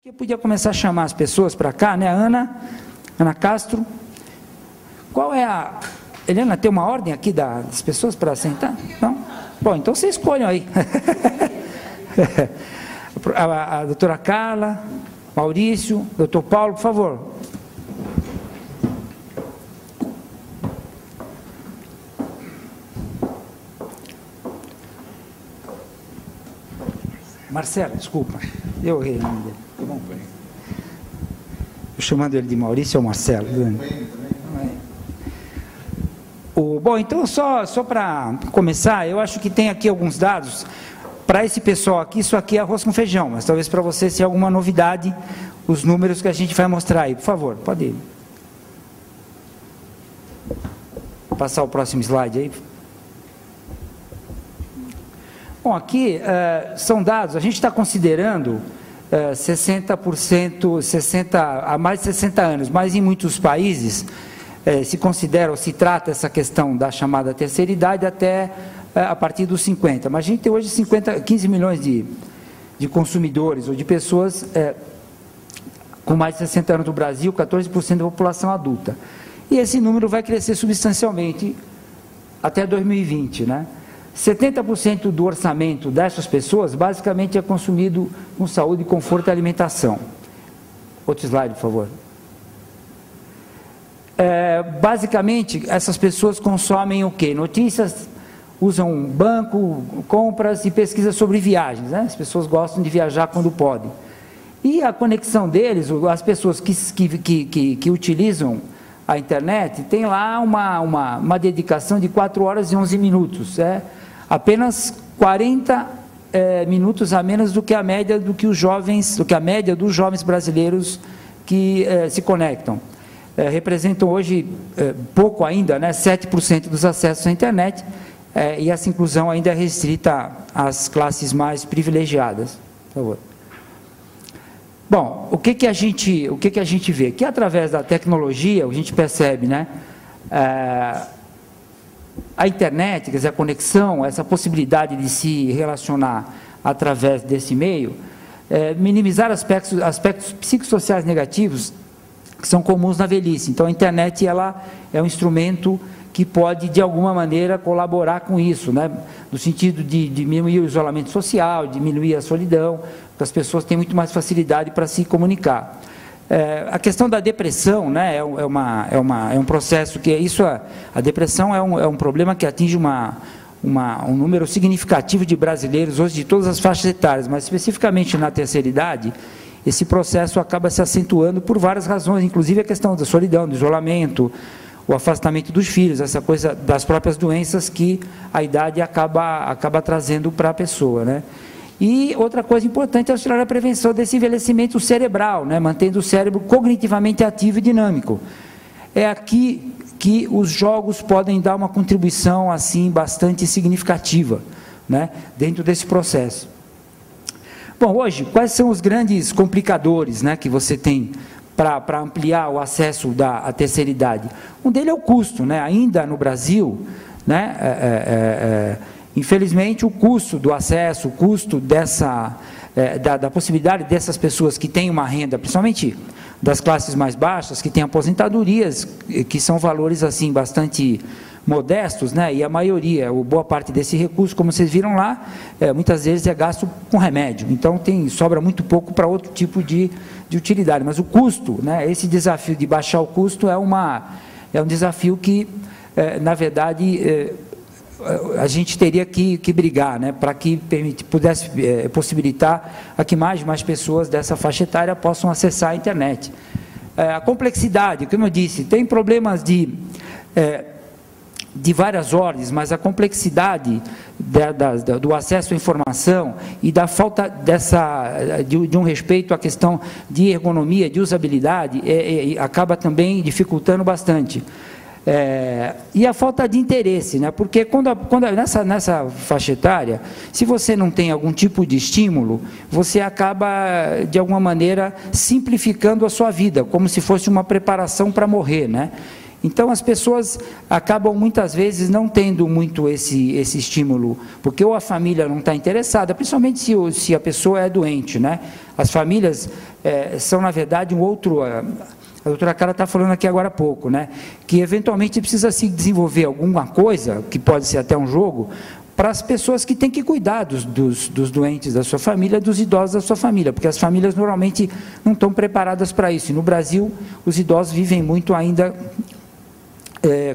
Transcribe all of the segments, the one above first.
Eu podia começar a chamar as pessoas para cá, né? Ana Castro. Qual é a... Helena, tem uma ordem aqui das pessoas para sentar? Não? Bom, então vocês escolham aí. A doutora Carla, Maurício, doutor Paulo, por favor. Marcelo, desculpa. Eu errei o nome dele. Tá bom? Estou chamando ele de Maurício ou Marcelo? Bom, então só para começar, eu acho que tem aqui alguns dados. Para esse pessoal aqui, isso aqui é arroz com feijão, mas talvez para você seja alguma novidade, os números que a gente vai mostrar aí. Por favor, pode ir. Passar o próximo slide aí. Bom, aqui são dados, a gente está considerando 60%, há mais de 60 anos, mas em muitos países se considera ou se trata essa questão da chamada terceira idade até a partir dos 50. Mas a gente tem hoje 15 milhões de consumidores ou de pessoas com mais de 60 anos no Brasil, 14% da população adulta. E esse número vai crescer substancialmente até 2020, né? 70% do orçamento dessas pessoas, basicamente, é consumido com saúde, conforto e alimentação. Outro slide, por favor. Basicamente, essas pessoas consomem o quê? Notícias, usam banco, compras e pesquisas sobre viagens, né? As pessoas gostam de viajar quando podem. E a conexão deles, as pessoas que utilizam a internet, tem lá uma dedicação de 4 horas e 11 minutos, apenas 40 minutos a menos do que a média dos jovens brasileiros que se conectam. Representam hoje pouco ainda, né, 7% dos acessos à internet, e essa inclusão ainda é restrita às classes mais privilegiadas. Por favor. Bom, o que a gente vê? Que através da tecnologia, a gente percebe, né, a internet, quer dizer, a conexão, essa possibilidade de se relacionar através desse meio, minimizar aspectos psicossociais negativos que são comuns na velhice. Então, a internet ela é um instrumento que pode, de alguma maneira, colaborar com isso, né? No sentido de diminuir o isolamento social, diminuir a solidão, porque as pessoas têm muito mais facilidade para se comunicar. A questão da depressão, né, é um processo que a depressão é um problema que atinge um número significativo de brasileiros hoje de todas as faixas etárias, mas especificamente na terceira idade, esse processo acaba se acentuando por várias razões, inclusive a questão da solidão, do isolamento, o afastamento dos filhos, essa coisa das próprias doenças que a idade acaba trazendo para a pessoa, né? E outra coisa importante é auxiliar a prevenção desse envelhecimento cerebral, né, mantendo o cérebro cognitivamente ativo e dinâmico. É aqui que os jogos podem dar uma contribuição assim bastante significativa, né, dentro desse processo. Bom, hoje, quais são os grandes complicadores, né, que você tem para ampliar o acesso à terceira idade? Um deles é o custo, né? Ainda no Brasil, né, infelizmente, o custo do acesso, o custo da possibilidade dessas pessoas que têm uma renda, principalmente das classes mais baixas, que têm aposentadorias, que são valores assim bastante modestos, né? E a maioria, ou boa parte desse recurso, como vocês viram lá, muitas vezes é gasto com remédio. Então sobra muito pouco para outro tipo de utilidade. Mas o custo, né? Esse desafio de baixar o custo é um desafio que, na verdade, a gente teria que brigar, né, para que pudesse possibilitar a que mais pessoas dessa faixa etária possam acessar a internet. A complexidade, como eu disse, tem problemas de várias ordens, mas a complexidade do acesso à informação e da falta de um respeito à questão de ergonomia, de usabilidade, acaba também dificultando bastante. E a falta de interesse, né? Porque nessa faixa etária, se você não tem algum tipo de estímulo, você acaba, de alguma maneira, simplificando a sua vida, como se fosse uma preparação para morrer, né? Então, as pessoas acabam, muitas vezes, não tendo muito esse estímulo, porque ou a família não está interessada, principalmente se a pessoa é doente, né? As famílias são, na verdade, um outro... A doutora Carla está falando aqui agora há pouco, né? Que, eventualmente, precisa se desenvolver alguma coisa, que pode ser até um jogo, para as pessoas que têm que cuidar dos doentes da sua família, dos idosos da sua família, porque as famílias, normalmente, não estão preparadas para isso. E, no Brasil, os idosos vivem muito ainda...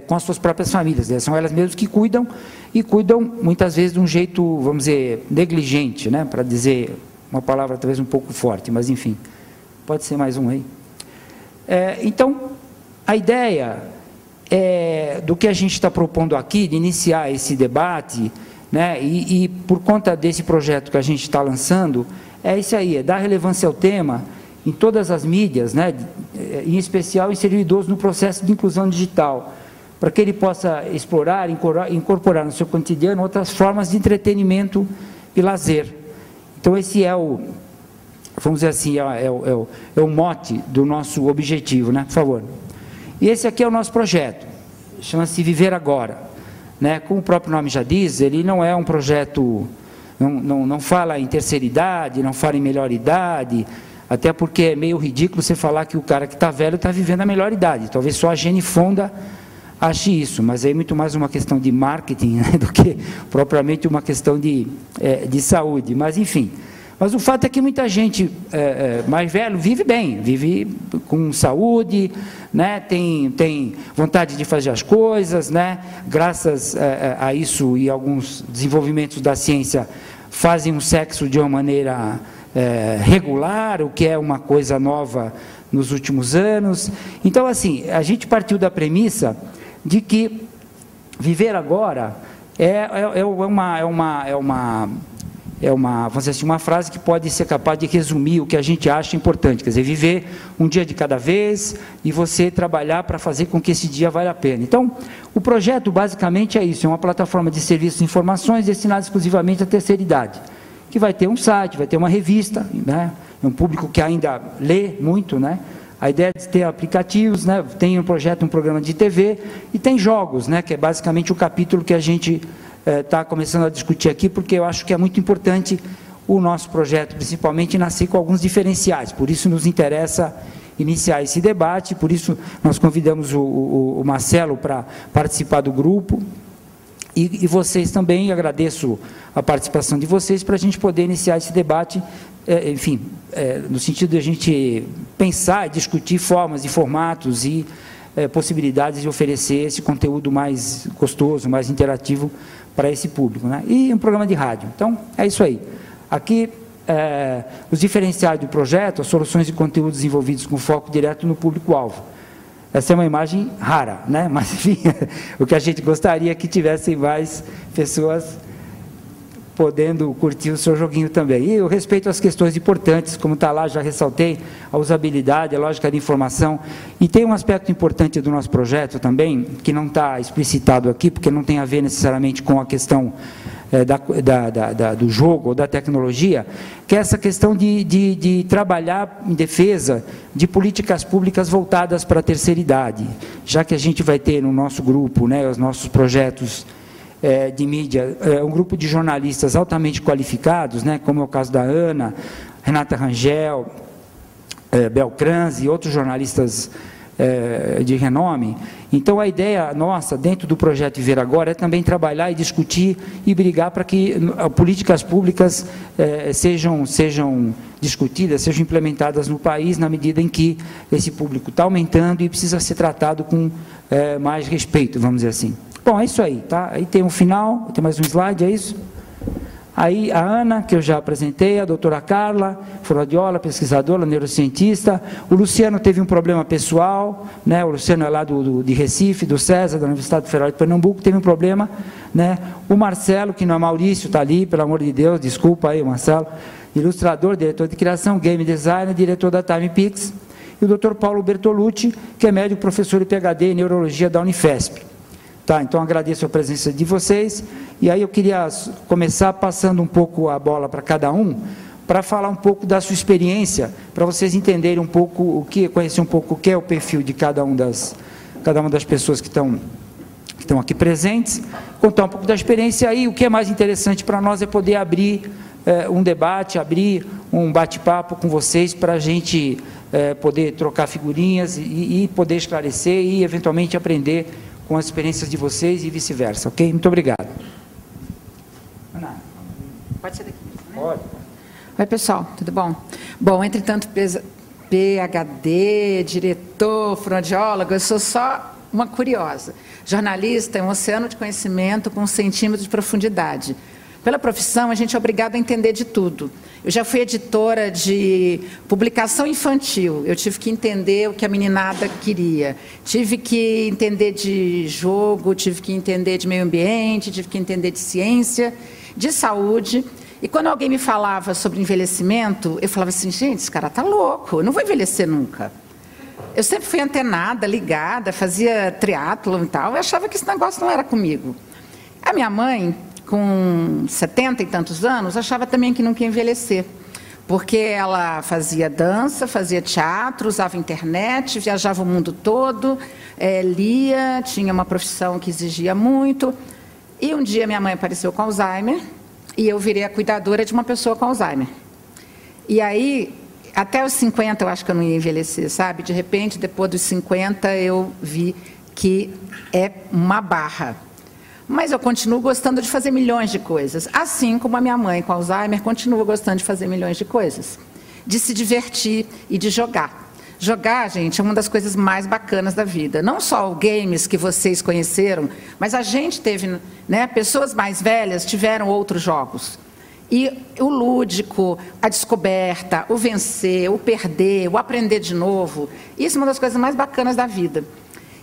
com as suas próprias famílias, né? São elas mesmas que cuidam, e cuidam muitas vezes de um jeito, vamos dizer, negligente, né? Para dizer uma palavra talvez um pouco forte, mas enfim, pode ser mais um aí. Então, a ideia do que a gente está propondo aqui, de iniciar esse debate, né? E por conta desse projeto que a gente está lançando, é isso aí, é dar relevância ao tema em todas as mídias, né, em especial inserir o idoso no processo de inclusão digital, para que ele possa explorar, incorporar no seu cotidiano outras formas de entretenimento e lazer. Então, esse vamos dizer assim, é o mote do nosso objetivo, né, por favor. E esse aqui é o nosso projeto, chama-se Viver Agora, né? Como o próprio nome já diz, ele não é um projeto, não fala em terceira idade, não fala em melhor idade, até porque é meio ridículo você falar que o cara que está velho está vivendo a melhor idade. Talvez só a Gene Fonda ache isso, mas aí é muito mais uma questão de marketing, né, do que propriamente uma questão de saúde. Mas, enfim. Mas o fato é que muita gente mais velho vive bem, vive com saúde, né, tem vontade de fazer as coisas, né, graças a isso e alguns desenvolvimentos da ciência, fazem o sexo de uma maneira... regular, o que é uma coisa nova nos últimos anos. Então, assim, a gente partiu da premissa de que viver agora vamos dizer assim, uma frase que pode ser capaz de resumir o que a gente acha importante, quer dizer, viver um dia de cada vez e você trabalhar para fazer com que esse dia valha a pena. Então, o projeto basicamente é isso, é uma plataforma de serviços e informações destinada exclusivamente à terceira idade, que vai ter um site, vai ter uma revista, né? É um público que ainda lê muito, né? A ideia é de ter aplicativos, né? Tem um programa de TV e tem jogos, né? Que é basicamente o capítulo que a gente está começando a discutir aqui, porque eu acho que é muito importante o nosso projeto, principalmente, nascer com alguns diferenciais, por isso nos interessa iniciar esse debate, por isso nós convidamos o Marcelo para participar do grupo, e vocês também, agradeço a participação de vocês para a gente poder iniciar esse debate, enfim, no sentido de a gente pensar e discutir formas e formatos e possibilidades de oferecer esse conteúdo mais gostoso, mais interativo para esse público, né? E um programa de rádio. Então, é isso aí. Aqui, os diferenciais do projeto, as soluções e conteúdos desenvolvidos com foco direto no público-alvo. Essa é uma imagem rara, né? Mas, enfim, o que a gente gostaria é que tivessem mais pessoas podendo curtir o seu joguinho também. E eu respeito as questões importantes, como está lá, já ressaltei, a usabilidade, a lógica de informação. E tem um aspecto importante do nosso projeto também, que não está explicitado aqui, porque não tem a ver necessariamente com a questão do jogo ou da tecnologia, que é essa questão de trabalhar em defesa de políticas públicas voltadas para a terceira idade, já que a gente vai ter no nosso grupo, né, os nossos projetos de mídia, um grupo de jornalistas altamente qualificados, né, como é o caso da Ana, Renata Rangel, Belcrans e outros jornalistas de renome. Então, a ideia nossa, dentro do projeto Viver Agora, é também trabalhar e discutir e brigar para que políticas públicas sejam discutidas, sejam implementadas no país, na medida em que esse público está aumentando e precisa ser tratado com mais respeito, vamos dizer assim. Bom, é isso aí, tá? Aí tem um final, tem mais um slide, é isso? Aí a Ana, que eu já apresentei, a doutora Carla, fonoaudióloga, pesquisadora, neurocientista. O Luciano teve um problema pessoal, né? O Luciano é lá de Recife, do César, da Universidade Federal de Pernambuco, teve um problema, né? O Marcelo, que não é Maurício, está ali, pelo amor de Deus, desculpa aí, Marcelo, ilustrador, diretor de criação, game designer, diretor da TimePix. E o doutor Paulo Bertolucci, que é médico, professor e PhD em neurologia da Unifesp. Tá, então agradeço a presença de vocês, e aí eu queria começar passando um pouco a bola para cada um, para falar um pouco da sua experiência, para vocês entenderem um pouco conhecer um pouco o que é o perfil de cada um cada uma das pessoas que estão aqui presentes, contar um pouco da experiência. Aí, o que é mais interessante para nós é poder abrir um debate, abrir um bate-papo com vocês, para a gente poder trocar figurinhas e poder esclarecer e, eventualmente, aprender com as experiências de vocês e vice-versa, ok? Muito obrigado. Ana, pode ser daqui. Né? Pode. Oi, pessoal, tudo bom? Bom, entretanto, PhD, diretor, fonoaudiólogo, eu sou só uma curiosa. Jornalista é um oceano de conhecimento com 1 centímetro de profundidade. Pela profissão, a gente é obrigado a entender de tudo. Eu já fui editora de publicação infantil, eu tive que entender o que a meninada queria. Tive que entender de jogo, tive que entender de meio ambiente, tive que entender de ciência, de saúde. E quando alguém me falava sobre envelhecimento, eu falava assim, gente, esse cara está louco, eu não vou envelhecer nunca. Eu sempre fui antenada, ligada, fazia triatlon e tal, eu achava que esse negócio não era comigo. A minha mãe, com 70 e tantos anos, achava também que não queria envelhecer, porque ela fazia dança, fazia teatro, usava internet, viajava o mundo todo, lia, tinha uma profissão que exigia muito. E um dia minha mãe apareceu com Alzheimer, e eu virei a cuidadora de uma pessoa com Alzheimer. E aí, até os 50 eu acho que eu não ia envelhecer, sabe? De repente, depois dos 50, eu vi que é uma barra. Mas eu continuo gostando de fazer milhões de coisas, assim como a minha mãe com Alzheimer continua gostando de fazer milhões de coisas, de se divertir e de jogar. Jogar, gente, é uma das coisas mais bacanas da vida. Não só os games que vocês conheceram, mas a gente teve, né, pessoas mais velhas tiveram outros jogos. E o lúdico, a descoberta, o vencer, o perder, o aprender de novo, isso é uma das coisas mais bacanas da vida.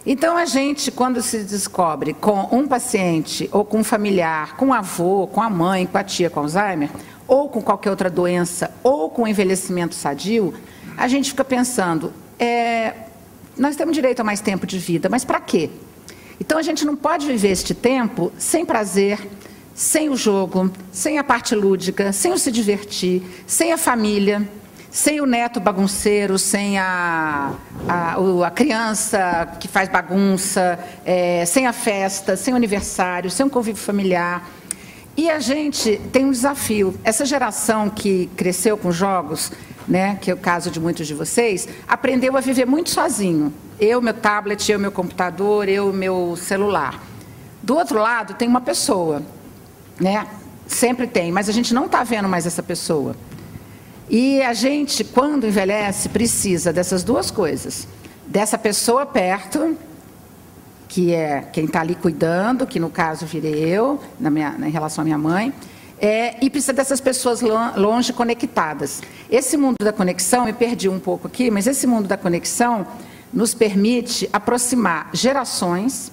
Então, a gente, quando se descobre com um paciente, ou com um familiar, com um avô, com a mãe, com a tia com Alzheimer, ou com qualquer outra doença, ou com envelhecimento sadio, a gente fica pensando, nós temos direito a mais tempo de vida, mas para quê? Então, a gente não pode viver este tempo sem prazer, sem o jogo, sem a parte lúdica, sem o se divertir, sem a família, sem o neto bagunceiro, sem a criança que faz bagunça, sem a festa, sem o aniversário, sem o convívio familiar. E a gente tem um desafio. Essa geração que cresceu com jogos, né, que é o caso de muitos de vocês, aprendeu a viver muito sozinho. Eu, meu tablet, eu, meu computador, eu, meu celular. Do outro lado, tem uma pessoa, né? Sempre tem, mas a gente não está vendo mais essa pessoa. E a gente, quando envelhece, precisa dessas duas coisas. Dessa pessoa perto, que é quem está ali cuidando, que no caso virei eu, em relação à minha mãe, e precisa dessas pessoas longe conectadas. Esse mundo da conexão, me perdi um pouco aqui, mas esse mundo da conexão nos permite aproximar gerações,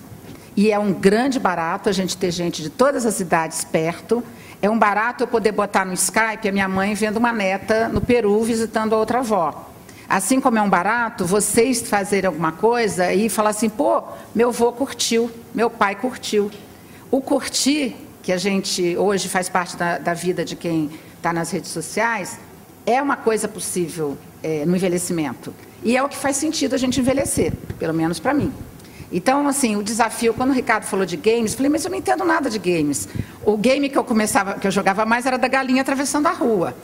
e é um grande barato a gente ter gente de todas as idades perto. É um barato eu poder botar no Skype a minha mãe vendo uma neta no Peru visitando a outra avó. Assim como é um barato vocês fazerem alguma coisa e falar assim, pô, meu avô curtiu, meu pai curtiu. O curtir, que a gente hoje faz parte da vida de quem está nas redes sociais, é uma coisa possível no envelhecimento. E é o que faz sentido a gente envelhecer, pelo menos para mim. Então, assim, o desafio, quando o Ricardo falou de games, eu falei, mas eu não entendo nada de games. O game que eu jogava mais era da galinha atravessando a rua.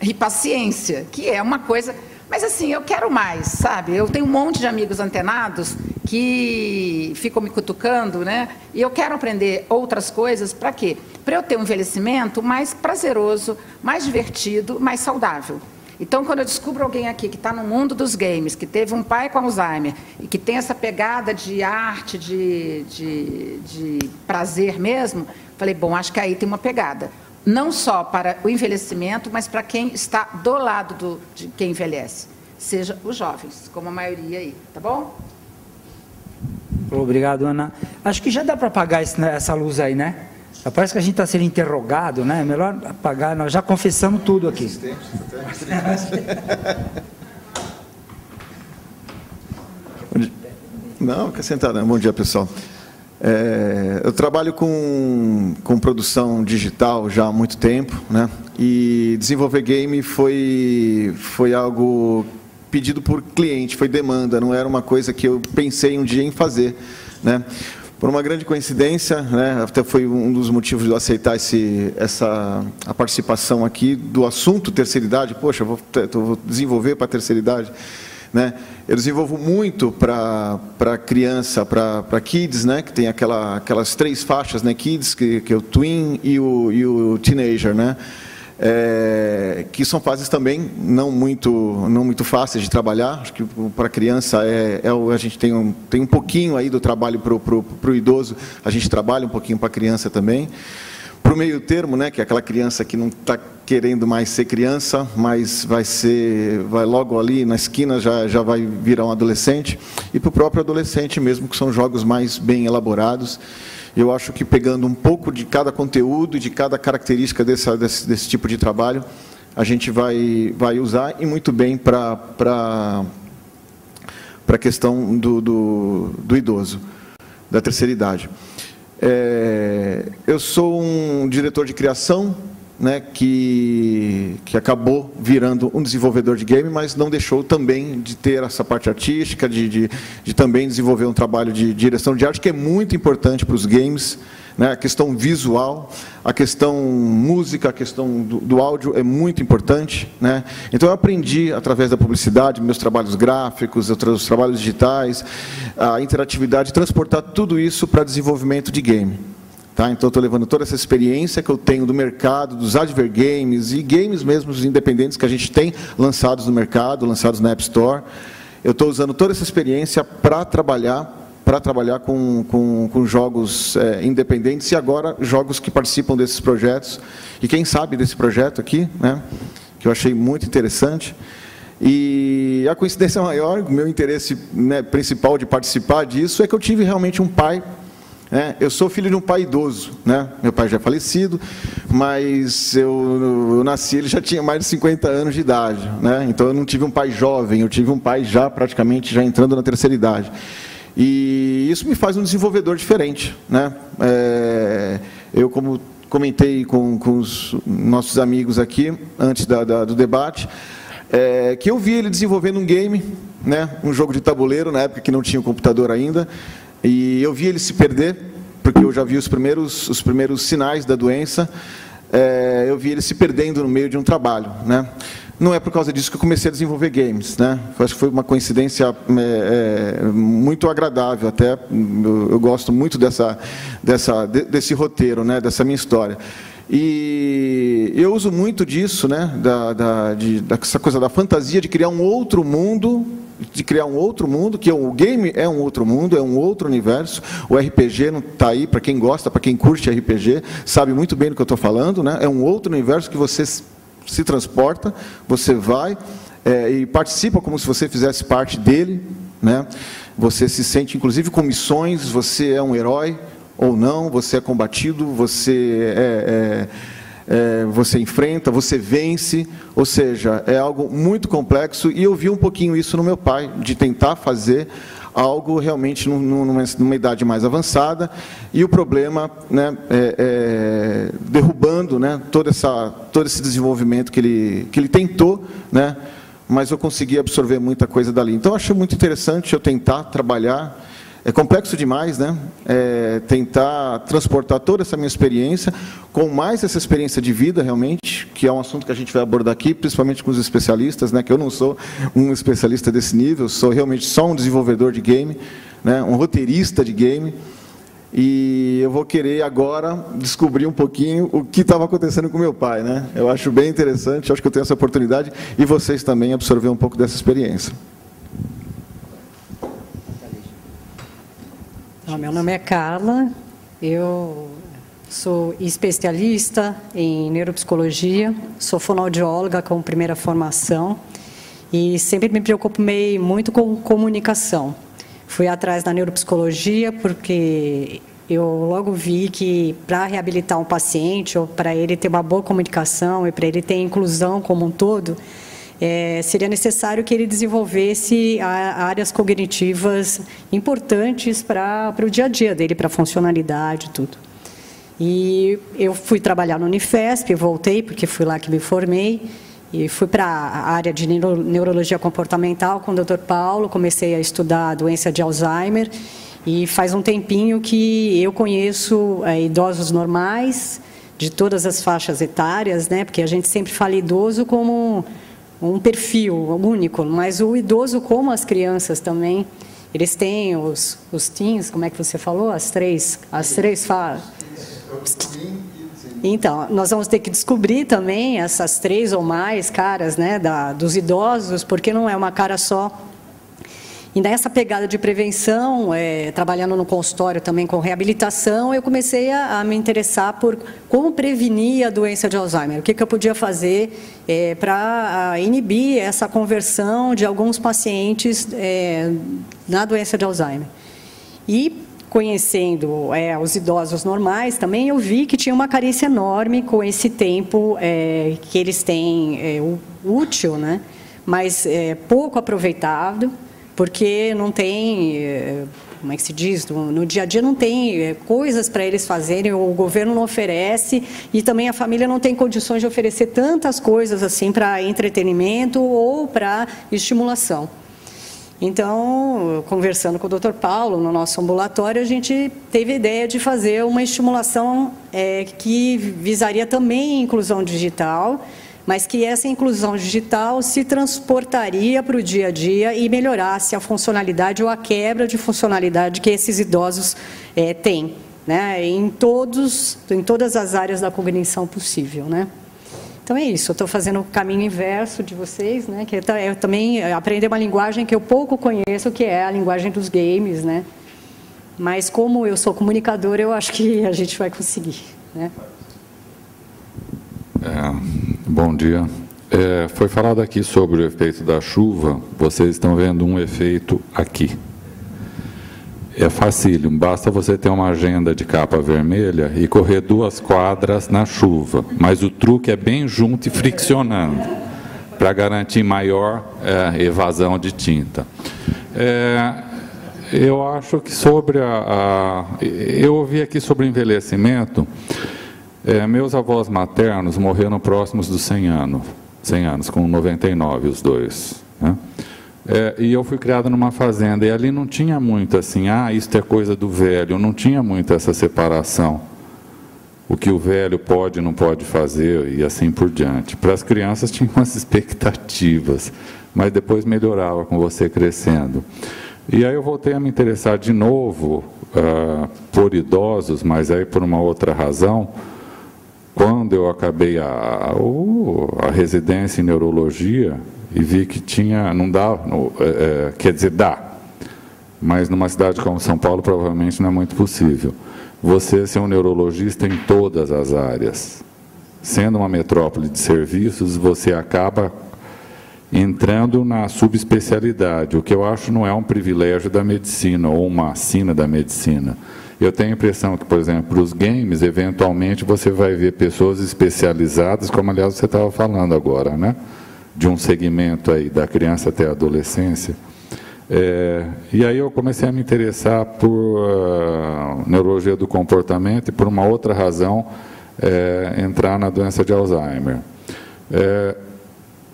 E paciência, que é uma coisa... Mas, assim, eu quero mais, sabe? Eu tenho um monte de amigos antenados que ficam me cutucando, né? E eu quero aprender outras coisas, para quê? Para eu ter um envelhecimento mais prazeroso, mais divertido, mais saudável. Então, quando eu descubro alguém aqui que está no mundo dos games, que teve um pai com Alzheimer, e que tem essa pegada de arte, de prazer mesmo, falei, bom, acho que aí tem uma pegada. Não só para o envelhecimento, mas para quem está do lado de quem envelhece. Seja os jovens, como a maioria aí, tá bom? Obrigado, Ana. Acho que já dá para apagar essa luz aí, né? Parece que a gente está sendo interrogado, né? Melhor apagar, nós já confessamos tudo aqui. Não, fica sentado. Bom dia, pessoal. Eu trabalho com produção digital já há muito tempo, né? E desenvolver game foi algo pedido por cliente, foi demanda, não era uma coisa que eu pensei um dia em fazer, né? Por uma grande coincidência, né, até foi um dos motivos de eu aceitar a participação aqui do assunto terceira idade. Poxa, eu vou desenvolver para a terceira idade, né? Eu desenvolvo muito para criança, para kids, né, que tem aquelas 3 faixas, né, kids, que é o twin e o teenager, né? Que são fases também não muito fáceis de trabalhar. Acho que para a criança a gente tem um pouquinho aí do trabalho para o idoso, a gente trabalha um pouquinho para a criança também. Para o meio termo, né, que é aquela criança que não está querendo mais ser criança, mas vai logo ali na esquina, já vai virar um adolescente, e para o próprio adolescente mesmo, que são jogos mais bem elaborados. Eu acho que pegando um pouco de cada conteúdo e de cada característica desse tipo de trabalho, a gente vai usar, e muito bem para a questão do idoso, da terceira idade. Eu sou um diretor de criação, né, que acabou virando um desenvolvedor de game, mas não deixou também de ter essa parte artística, de também desenvolver um trabalho de direção de arte, que é muito importante para os games, né? A questão visual, a questão música, a questão do áudio é muito importante, né? Então eu aprendi, através da publicidade, meus trabalhos gráficos, os trabalhos digitais, a interatividade, transportar tudo isso para desenvolvimento de game. Tá? Então, estou levando toda essa experiência que eu tenho do mercado, dos adver games e games mesmo independentes que a gente tem lançados no mercado, lançados na App Store. Eu estou usando toda essa experiência para trabalhar com jogos independentes, e agora jogos que participam desses projetos. E quem sabe desse projeto aqui, né, que eu achei muito interessante. E a coincidência maior, o meu interesse, né, principal de participar disso é que eu tive realmente um pai. Eu sou filho de um pai idoso, né? Meu pai já é falecido, mas eu nasci, ele já tinha mais de 50 anos de idade, né? Então eu não tive um pai jovem, eu tive um pai praticamente já entrando na terceira idade. E isso me faz um desenvolvedor diferente, né? Eu, como comentei com os nossos amigos aqui, antes do debate, que eu vi ele desenvolvendo um game, né? Um jogo de tabuleiro, na época que não tinha o computador ainda. E eu vi ele se perder, porque eu já vi os primeiros sinais da doença. Eu vi ele se perdendo no meio de um trabalho, né? Não é por causa disso que eu comecei a desenvolver games, né? Acho que foi uma coincidência muito agradável, até. Eu gosto muito desse roteiro, né? Dessa minha história. E eu uso muito disso, né? Dessa coisa da fantasia, de criar um outro mundo, que o game é um outro mundo, é um outro universo. O RPG não está aí, para quem gosta, para quem curte RPG, sabe muito bem do que eu estou falando, né? É um outro universo que você se transporta, você vai e participa como se você fizesse parte dele, né? Você se sente, inclusive, com missões, você é um herói ou não, você é combatido, você você enfrenta, você vence, ou seja, é algo muito complexo, e eu vi um pouquinho isso no meu pai, de tentar fazer algo realmente numa idade mais avançada, e o problema, né, derrubando, né, todo esse desenvolvimento que ele tentou, né, mas eu consegui absorver muita coisa dali. Então, eu acho muito interessante eu tentar trabalhar. É complexo demais, né? Tentar transportar toda essa minha experiência, com mais essa experiência de vida, realmente, que é um assunto que a gente vai abordar aqui, principalmente com os especialistas, né? Que eu não sou um especialista desse nível, sou realmente só um desenvolvedor de game, né? Um roteirista de game. E eu vou querer agora descobrir um pouquinho o que estava acontecendo com meu pai, né? Eu acho bem interessante, acho que eu tenho essa oportunidade, e vocês também absorver um pouco dessa experiência. Meu nome é Carla, eu sou especialista em neuropsicologia, sou fonoaudióloga com primeira formação e sempre me preocupei muito com comunicação. Fui atrás da neuropsicologia porque eu logo vi que para reabilitar um paciente, ou para ele ter uma boa comunicação e para ele ter inclusão como um todo, seria necessário que ele desenvolvesse áreas cognitivas importantes para o dia a dia dele, para a funcionalidade e tudo. E eu fui trabalhar no Unifesp, voltei, porque fui lá que me formei, E fui para a área de neurologia comportamental com o Dr. Paulo, comecei a estudar a doença de Alzheimer, e faz um tempinho que eu conheço idosos normais, de todas as faixas etárias, né? Porque a gente sempre fala idoso como um perfil único, mas o idoso, como as crianças também, eles têm os teens, como é que você falou? As três falas. Então, nós vamos ter que descobrir também essas 3 ou mais caras, né, dos idosos, porque não é uma cara só. E nessa pegada de prevenção, trabalhando no consultório também com reabilitação, eu comecei a me interessar por como prevenir a doença de Alzheimer. O que eu podia fazer para inibir essa conversão de alguns pacientes na doença de Alzheimer. E, conhecendo os idosos normais, também eu vi que tinha uma carência enorme com esse tempo que eles têm útil, né? Mas pouco aproveitado, porque não tem, como é que se diz, no dia a dia não tem coisas para eles fazerem, o governo não oferece, e também a família não tem condições de oferecer tantas coisas assim para entretenimento ou para estimulação. Então, conversando com o Dr. Paulo, no nosso ambulatório, a gente teve a ideia de fazer uma estimulação que visaria também a inclusão digital, mas que essa inclusão digital se transportaria para o dia a dia e melhorasse a funcionalidade ou a quebra de funcionalidade que esses idosos têm, né, em todas as áreas da cognição possível, né? Então é isso, eu estou fazendo o caminho inverso de vocês, né, que é também aprender uma linguagem que eu pouco conheço, que é a linguagem dos games, né? Mas como eu sou comunicadora, eu acho que a gente vai conseguir, né? Bom dia. Foi falado aqui sobre o efeito da chuva. Vocês estão vendo um efeito aqui. É facílimo, basta você ter uma agenda de capa vermelha e correr 2 quadras na chuva. Mas o truque é bem junto e friccionando, para garantir maior evasão de tinta. Eu acho que sobre eu ouvi aqui sobre envelhecimento. Meus avós maternos morreram próximos dos 100 anos, com 99 os dois, né? E eu fui criado numa fazenda, e ali não tinha muito assim, isso é coisa do velho, não tinha muito essa separação, o que o velho pode e não pode fazer, e assim por diante. Para as crianças tinha umas expectativas, mas depois melhorava com você crescendo. E aí eu voltei a me interessar de novo por idosos, mas aí por uma outra razão. Quando eu acabei a residência em neurologia e vi que não dá, quer dizer, dá, mas numa cidade como São Paulo provavelmente não é muito possível. Você ser um neurologista em todas as áreas. Sendo uma metrópole de serviços, você acaba entrando na subespecialidade, o que eu acho não é um privilégio da medicina ou uma sina da medicina. Eu tenho a impressão que, por exemplo, para os games, eventualmente você vai ver pessoas especializadas, como aliás você estava falando agora, né? De um segmento aí da criança até a adolescência. E aí eu comecei a me interessar por neurologia do comportamento e por uma outra razão, entrar na doença de Alzheimer.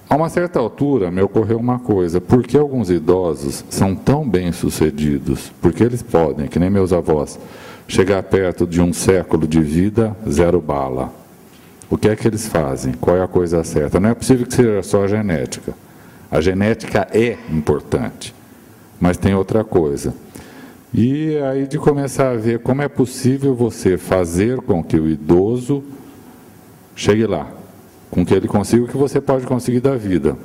A uma certa altura me ocorreu uma coisa: por que alguns idosos são tão bem-sucedidos? Porque eles podem, que nem meus avós, chegar perto de um século de vida, 0 bala. O que é que eles fazem? Qual é a coisa certa? Não é possível que seja só a genética. A genética é importante, mas tem outra coisa. E aí de começar a ver como é possível você fazer com que o idoso chegue lá, com que ele consiga o que você pode conseguir da vida.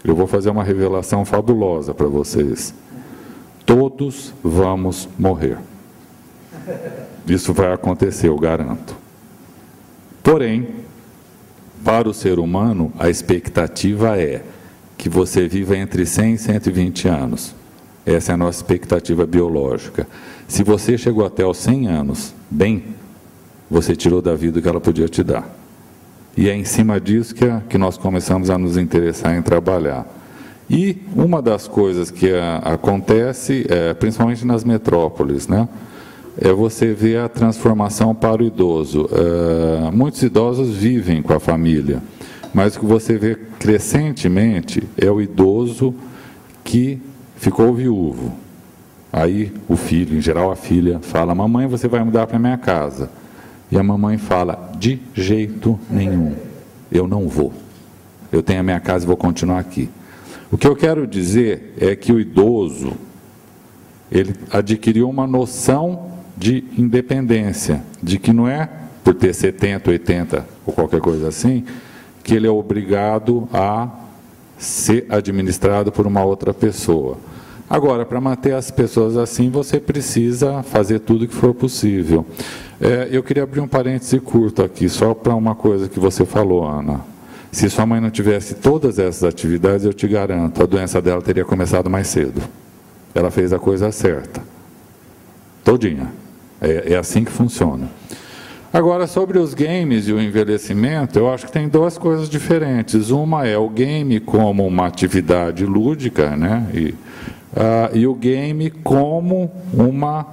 Eu vou fazer uma revelação fabulosa para vocês. Todos vamos morrer. Isso vai acontecer, eu garanto. Porém, para o ser humano, a expectativa é que você viva entre 100 e 120 anos. Essa é a nossa expectativa biológica. Se você chegou até os 100 anos, bem, você tirou da vida o que ela podia te dar. E é em cima disso que nós começamos a nos interessar em trabalhar. E uma das coisas que acontece, principalmente nas metrópoles, né, é você ver a transformação para o idoso. Muitos idosos vivem com a família. mas o que você vê crescentemente é o idoso que ficou viúvo. Aí o filho, em geral a filha, fala: mamãe, você vai mudar para minha casa. E a mamãe fala: de jeito nenhum, eu não vou. Eu tenho a minha casa e vou continuar aqui. O que eu quero dizer é que o idoso, ele adquiriu uma noção de independência, de que não é por ter 70, 80 ou qualquer coisa assim, que ele é obrigado a ser administrado por uma outra pessoa. Agora, para manter as pessoas assim, você precisa fazer tudo o que for possível. Eu queria abrir um parêntese curto aqui, só para uma coisa que você falou, Ana. Se sua mãe não tivesse todas essas atividades, eu te garanto, a doença dela teria começado mais cedo. Ela fez a coisa certa. Todinha. É assim que funciona. Agora, sobre os games e o envelhecimento, eu acho que tem duas coisas diferentes. Uma é o game como uma atividade lúdica, né? E o game como uma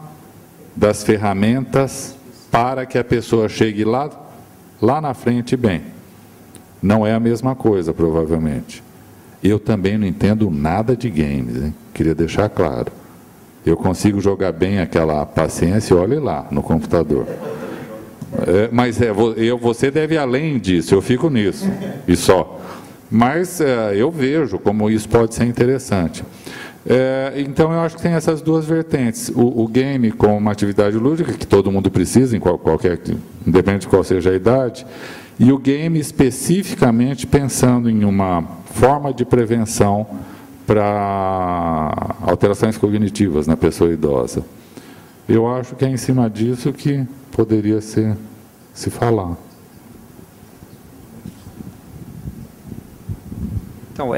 das ferramentas para que a pessoa chegue lá na frente bem. Não é a mesma coisa, provavelmente. Eu também não entendo nada de games, hein? Queria deixar claro. Eu consigo jogar bem aquela paciência, olhe lá, no computador. Mas você deve ir além disso, eu fico nisso, e só. Mas eu vejo como isso pode ser interessante. Então, eu acho que tem essas duas vertentes. O game como uma atividade lúdica, que todo mundo precisa, independente de qual seja a idade, e o game especificamente pensando em uma forma de prevenção para alterações cognitivas na pessoa idosa. Eu acho que é em cima disso que poderia se falar. Então,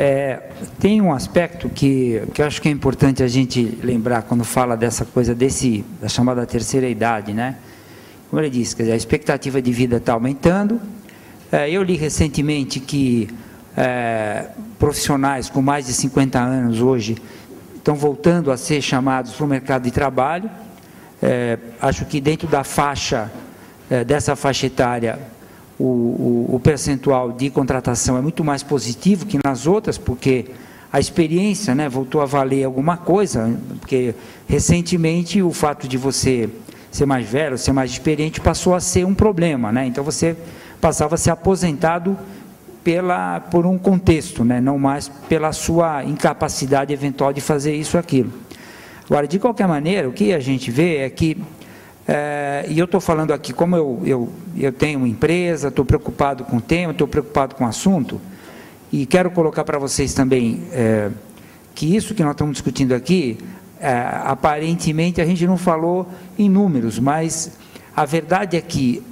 tem um aspecto que eu acho que é importante a gente lembrar quando fala dessa coisa da chamada terceira idade, né? Como ele disse, quer dizer, a expectativa de vida está aumentando. Eu li recentemente que profissionais com mais de 50 anos hoje estão voltando a ser chamados para o mercado de trabalho. Acho que dentro da faixa, dessa faixa etária, o percentual de contratação é muito mais positivo que nas outras, porque a experiência, né, voltou a valer alguma coisa, porque recentemente o fato de você ser mais velho, ser mais experiente, passou a ser um problema, né? Então você passava a ser aposentado por um contexto, né, não mais pela sua incapacidade eventual de fazer isso ou aquilo. Agora, de qualquer maneira, o que a gente vê é que, e eu estou falando aqui, como eu tenho uma empresa, estou preocupado com o tema, estou preocupado com o assunto, e quero colocar para vocês também que isso que nós estamos discutindo aqui, aparentemente a gente não falou em números, mas a verdade é que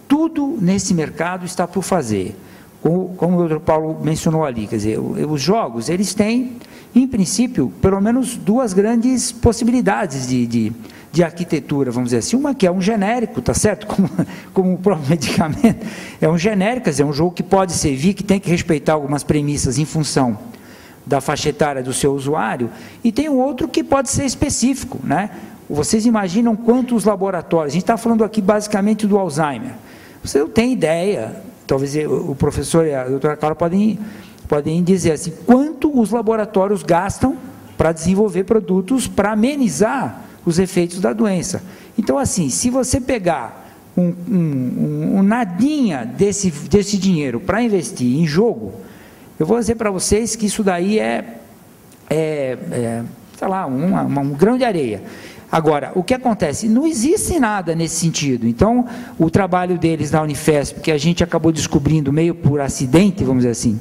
tudo nesse mercado está por fazer. Como o Dr. Paulo mencionou ali, quer dizer, os jogos, eles têm, em princípio, pelo menos duas grandes possibilidades de arquitetura, vamos dizer assim. Uma que é um genérico, tá certo? Como o próprio medicamento, é um genérico, quer dizer, é um jogo que pode servir, que tem que respeitar algumas premissas em função da faixa etária do seu usuário, e tem um outro que pode ser específico, né? Vocês imaginam quantos laboratórios, a gente está falando aqui basicamente do Alzheimer, você não tem ideia, talvez o professor e a doutora Carla podem dizer assim, quanto os laboratórios gastam para desenvolver produtos para amenizar os efeitos da doença. Então, assim, se você pegar um nadinha desse dinheiro para investir em jogo, eu vou dizer para vocês que isso daí sei lá, um grão de areia. Agora, o que acontece? Não existe nada nesse sentido. Então, o trabalho deles na Unifesp, que a gente acabou descobrindo meio por acidente, vamos dizer assim,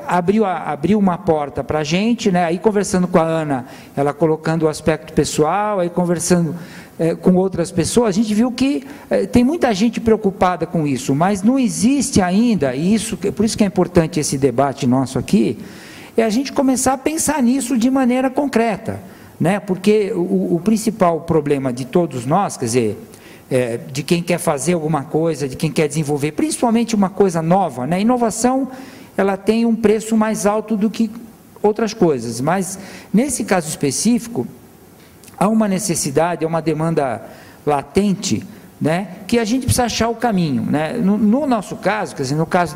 abriu uma porta para a gente, né? Aí conversando com a Ana, ela colocando o aspecto pessoal, aí conversando com outras pessoas, a gente viu que tem muita gente preocupada com isso, mas não existe ainda, e por isso que é importante esse debate nosso aqui, é a gente começar a pensar nisso de maneira concreta, né? Porque o principal problema de todos nós, quer dizer, de quem quer fazer alguma coisa, de quem quer desenvolver, principalmente uma coisa nova, né? Inovação, ela tem um preço mais alto do que outras coisas, mas nesse caso específico, há uma necessidade, há uma demanda latente né, que a gente precisa achar o caminho, né? No nosso caso, quer dizer, no caso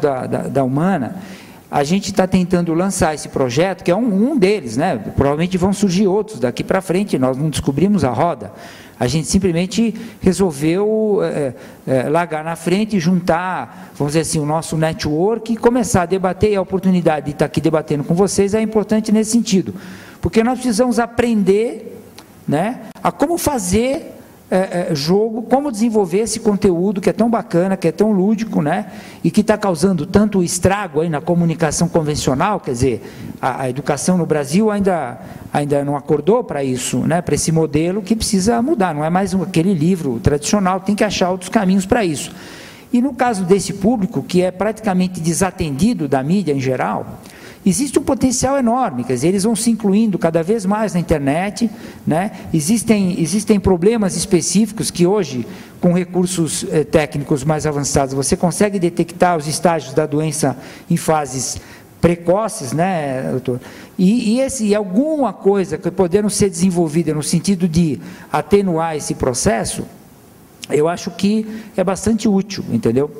da Humana, a gente está tentando lançar esse projeto, que é um deles, né? Provavelmente vão surgir outros daqui para frente, nós não descobrimos a roda, a gente simplesmente resolveu largar na frente e juntar, vamos dizer assim, o nosso network e começar a debater, e a oportunidade de estar aqui debatendo com vocês é importante nesse sentido, porque nós precisamos aprender, né, a como fazer jogo, como desenvolver esse conteúdo que é tão bacana, que é tão lúdico, né, e que está causando tanto estrago aí na comunicação convencional, quer dizer, a educação no Brasil ainda não acordou para isso, né, para esse modelo que precisa mudar, não é mais aquele livro tradicional, tem que achar outros caminhos para isso. E no caso desse público, que é praticamente desatendido da mídia em geral, existe um potencial enorme, quer dizer, eles vão se incluindo cada vez mais na internet, né? Existem problemas específicos que hoje, com recursos técnicos mais avançados, você consegue detectar os estágios da doença em fases precoces, né, doutor? E alguma coisa que podendo ser desenvolvida no sentido de atenuar esse processo, eu acho que é bastante útil, entendeu?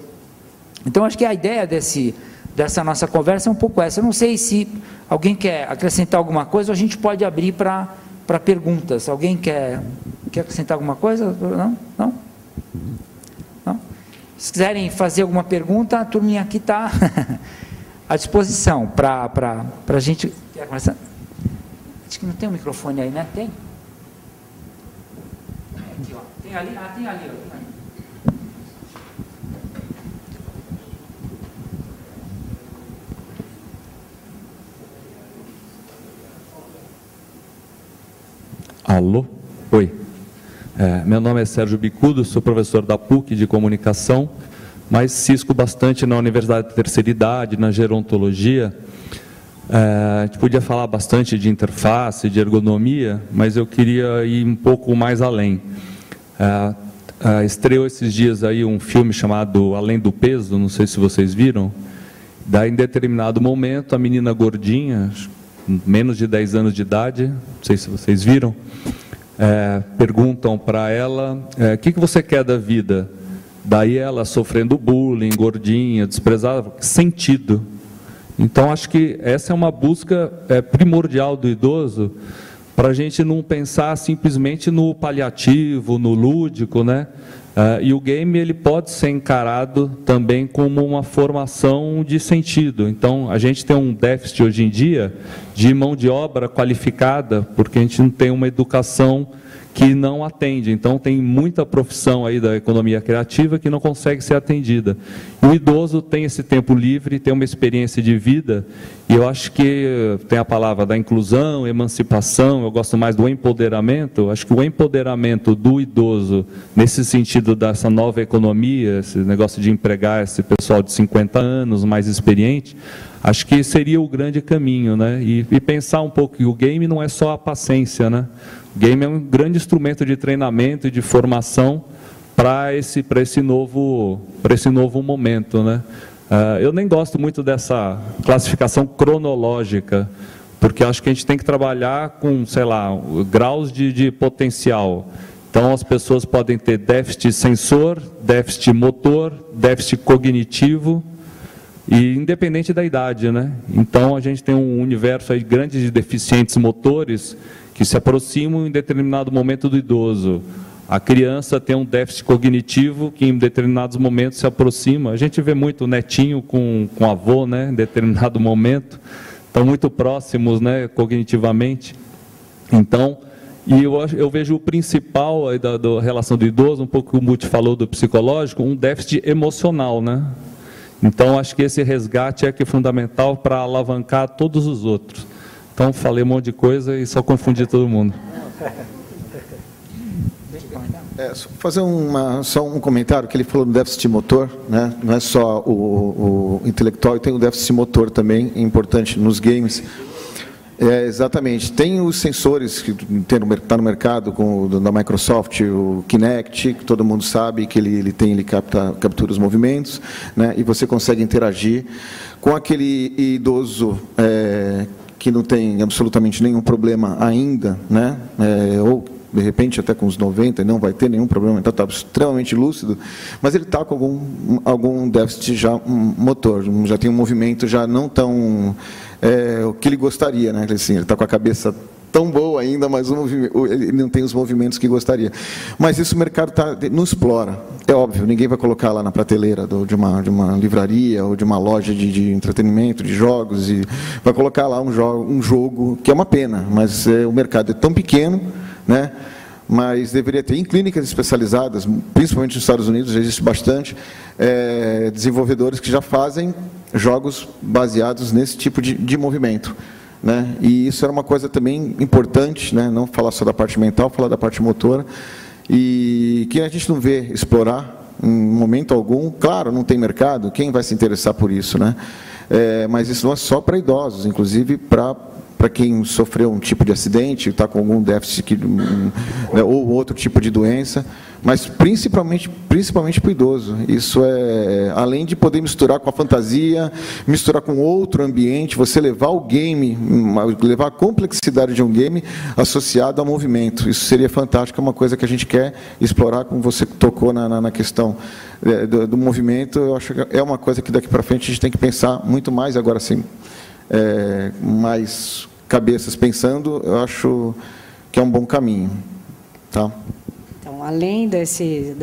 Então, acho que a ideia dessa nossa conversa é um pouco essa. Eu não sei se alguém quer acrescentar alguma coisa, ou a gente pode abrir para perguntas. Alguém quer acrescentar alguma coisa? Não? Não? Não? Se quiserem fazer alguma pergunta, a turminha aqui está à disposição para a gente... Acho que não tem um microfone aí, né? Tem? Aqui, ó. Tem ali? Ah, tem ali, ó. Alô? Oi. Meu nome é Sérgio Bicudo, sou professor da PUC de Comunicação, mas cisco bastante na Universidade de Terceira Idade, na gerontologia. A gente podia falar bastante de interface, de ergonomia, mas eu queria ir um pouco mais além. Estreou esses dias aí um filme chamado Além do Peso, não sei se vocês viram. Daí, em determinado momento, a menina gordinha, menos de 10 anos de idade, não sei se vocês viram, perguntam para ela, o que você quer da vida? Daí ela sofrendo bullying, gordinha, desprezada, sentido. Então, acho que essa é uma busca primordial do idoso, para a gente não pensar simplesmente no paliativo, no lúdico, né? E o game ele pode ser encarado também como uma formação de sentido. Então, a gente tem um déficit hoje em dia de mão de obra qualificada, porque a gente não tem uma educação que não atende. Então, tem muita profissão aí da economia criativa que não consegue ser atendida. O idoso tem esse tempo livre, tem uma experiência de vida, e eu acho que tem a palavra da inclusão, emancipação, eu gosto mais do empoderamento. Acho que o empoderamento do idoso, nesse sentido dessa nova economia, esse negócio de empregar esse pessoal de 50 anos, mais experiente, acho que seria o grande caminho, né? E pensar um pouco que o game não é só a paciência, né? O game é um grande instrumento de treinamento e de formação para esse novo momento, né? Eu nem gosto muito dessa classificação cronológica, porque acho que a gente tem que trabalhar com, sei lá, graus de potencial. Então, as pessoas podem ter déficit sensor, déficit motor, déficit cognitivo, e independente da idade, né? Então, a gente tem um universo aí grande de deficientes motores que se aproximam em determinado momento do idoso. A criança tem um déficit cognitivo que em determinados momentos se aproxima. A gente vê muito o netinho com avô, né, em determinado momento. Estão muito próximos, né, cognitivamente. Então, eu vejo o principal aí da relação do idoso, um pouco que o Muti falou do psicológico, um déficit emocional, né? Então, acho que esse resgate é que é fundamental para alavancar todos os outros. Então, falei um monte de coisa e só confundi todo mundo. Fazer só um comentário, que ele falou do déficit motor, né? Não é só o intelectual, tem o déficit motor também, importante nos games. Exatamente. Tem os sensores que está no mercado, da Microsoft, o Kinect, que todo mundo sabe que ele captura os movimentos, né? E você consegue interagir com aquele idoso que não tem absolutamente nenhum problema ainda, né? Ou de repente até com os 90 e não vai ter nenhum problema, então está extremamente lúcido, mas ele está com algum déficit já motor, já tem um movimento já não tão o que ele gostaria, né? Assim, ele está com a cabeça tão boa ainda, mas ele não tem os movimentos que gostaria. Mas isso o mercado não explora. É óbvio, ninguém vai colocar lá na prateleira de uma livraria ou de uma loja de entretenimento, de jogos, e vai colocar lá um jogo, que é uma pena, mas o mercado é tão pequeno, né? Mas deveria ter em clínicas especializadas, principalmente nos Estados Unidos, já existe bastante, desenvolvedores que já fazem jogos baseados nesse tipo de movimento. Né? E isso era uma coisa também importante, né? Não falar só da parte mental, falar da parte motora, e que a gente não vê explorar em momento algum. Claro, não tem mercado, quem vai se interessar por isso, né? Mas isso não é só para idosos, inclusive para quem sofreu um tipo de acidente, está com algum déficit, né, ou outro tipo de doença, mas principalmente para o idoso. Isso além de poder misturar com a fantasia, misturar com outro ambiente, você levar o game, levar a complexidade de um game associado ao movimento. Isso seria fantástico, é uma coisa que a gente quer explorar, como você tocou na questão do movimento. Eu acho que é uma coisa que daqui para frente a gente tem que pensar muito mais, agora sim, mais cabeças pensando, eu acho que é um bom caminho. Tá? Então, além desse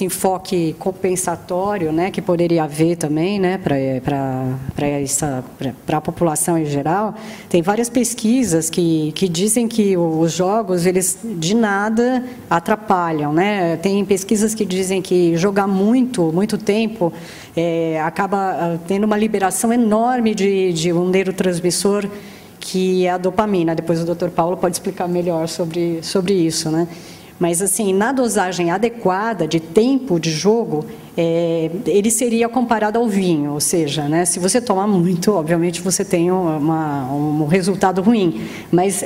enfoque compensatório, né, que poderia haver também, né, para a população em geral, tem várias pesquisas que dizem que os jogos, eles de nada atrapalham, né? Tem pesquisas que dizem que jogar muito tempo acaba tendo uma liberação enorme de um neurotransmissor, que é a dopamina. Depois o Dr. Paulo pode explicar melhor sobre isso, né? Mas, assim, na dosagem adequada de tempo de jogo, ele seria comparado ao vinho, ou seja, né, se você toma muito, obviamente você tem um resultado ruim, mas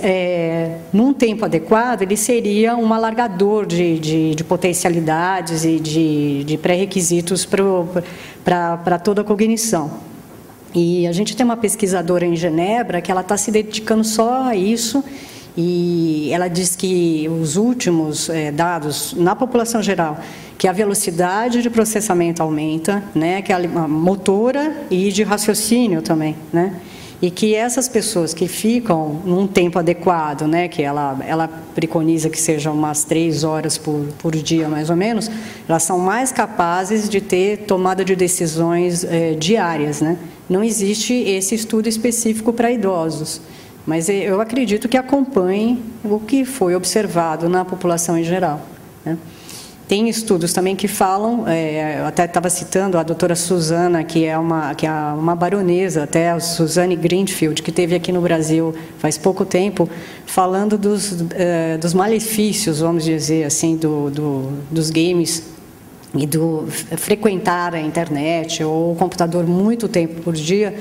num tempo adequado, ele seria um alargador de potencialidades e de pré-requisitos para toda a cognição. E a gente tem uma pesquisadora em Genebra que ela está se dedicando só a isso, e ela diz que os últimos dados na população geral, que a velocidade de processamento aumenta, né, que a motora e de raciocínio também, né, e que essas pessoas que ficam num tempo adequado, né, que ela preconiza que sejam umas 3 horas por dia, mais ou menos, elas são mais capazes de ter tomada de decisões diárias, né. Não existe esse estudo específico para idosos, mas eu acredito que acompanhe o que foi observado na população em geral, né? Tem estudos também que falam, eu até estava citando a doutora Suzana, que é uma baronesa, até a Suzanne Greenfield, que esteve aqui no Brasil faz pouco tempo, falando dos malefícios, vamos dizer assim, dos games e do frequentar a internet ou o computador muito tempo por dia,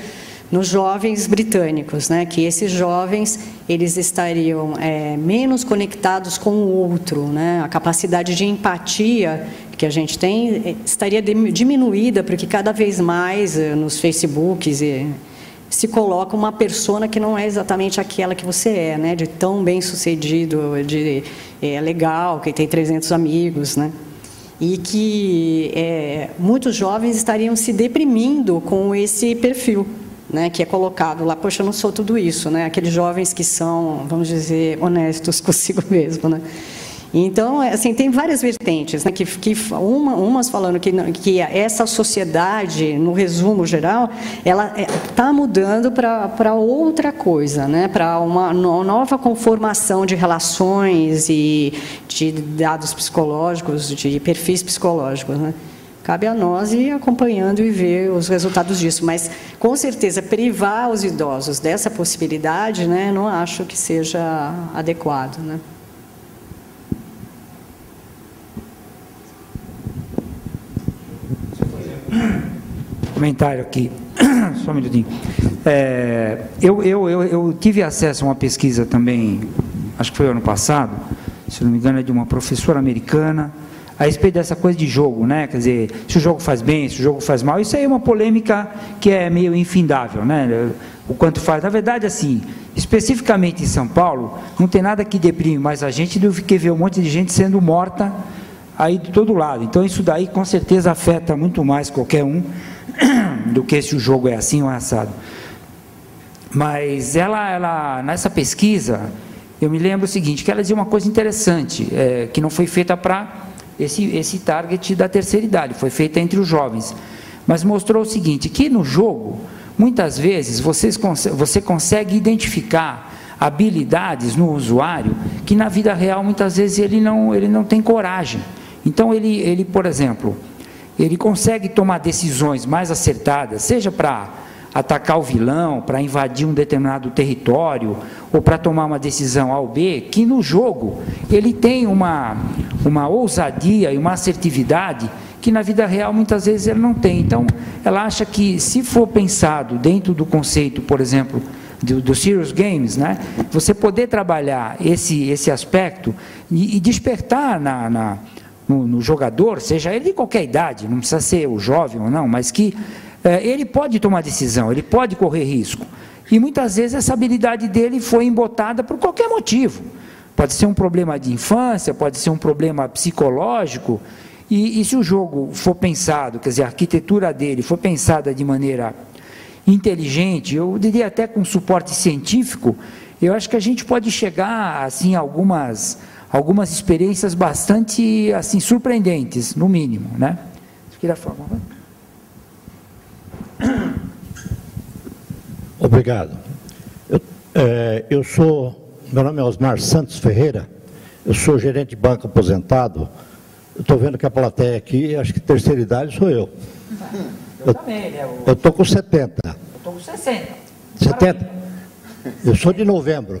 nos jovens britânicos, né, que esses jovens eles estariam menos conectados com o outro, né, a capacidade de empatia que a gente tem estaria diminuída, porque cada vez mais nos Facebooks se coloca uma persona que não é exatamente aquela que você é, né, de tão bem sucedido, de legal, que tem 300 amigos, né, e que muitos jovens estariam se deprimindo com esse perfil, né, que é colocado lá. Poxa, eu não sou tudo isso, né? Aqueles jovens que são, vamos dizer, honestos consigo mesmo, né? Então, assim, tem várias vertentes, né? Umas falando que essa sociedade, no resumo geral, ela está mudando para outra coisa, né? Para uma nova conformação de relações e de dados psicológicos, de perfis psicológicos, né? Cabe a nós ir acompanhando e ver os resultados disso, mas, com certeza, privar os idosos dessa possibilidade, né, não acho que seja adequado, né? Comentário aqui, só um minutinho. Eu tive acesso a uma pesquisa também, acho que foi ano passado, se não me engano, é de uma professora americana, a respeito dessa coisa de jogo, né? Quer dizer, se o jogo faz bem, se o jogo faz mal, isso aí é uma polêmica que é meio infindável, né? O quanto faz. Na verdade, assim, especificamente em São Paulo, não tem nada que deprime mais a gente do que ver um monte de gente sendo morta aí de todo lado. Então, isso daí, com certeza, afeta muito mais qualquer um do que se o jogo é assim ou assado. Mas ela nessa pesquisa, eu me lembro o seguinte, que ela dizia uma coisa interessante, que não foi feita para esse target da terceira idade, foi feita entre os jovens. Mas mostrou o seguinte, que no jogo, muitas vezes, você consegue identificar habilidades no usuário que na vida real, muitas vezes, ele não tem coragem. Então, ele, por exemplo, ele consegue tomar decisões mais acertadas, seja para atacar o vilão, para invadir um determinado território, ou para tomar uma decisão A ou B, que no jogo ele tem uma ousadia e uma assertividade que na vida real muitas vezes ele não tem. Então, ela acha que se for pensado dentro do conceito, por exemplo, do Serious Games, né, você poder trabalhar esse aspecto e despertar no jogador, seja ele de qualquer idade, não precisa ser o jovem ou não, mas que ele pode tomar decisão, ele pode correr risco. E muitas vezes essa habilidade dele foi embotada por qualquer motivo. Pode ser um problema de infância, pode ser um problema psicológico, e se o jogo for pensado, quer dizer, a arquitetura dele for pensada de maneira inteligente, eu diria até com suporte científico, eu acho que a gente pode chegar assim, a algumas experiências bastante assim, surpreendentes, no mínimo, né? Você queria falar? Obrigado. Meu nome é Osmar Santos Ferreira, eu sou gerente de banco aposentado. Eu estou vendo que a plateia aqui, acho que terceira idade sou eu. Eu também, né? Eu estou com 70. Eu estou com 60. 70? Eu sou de novembro.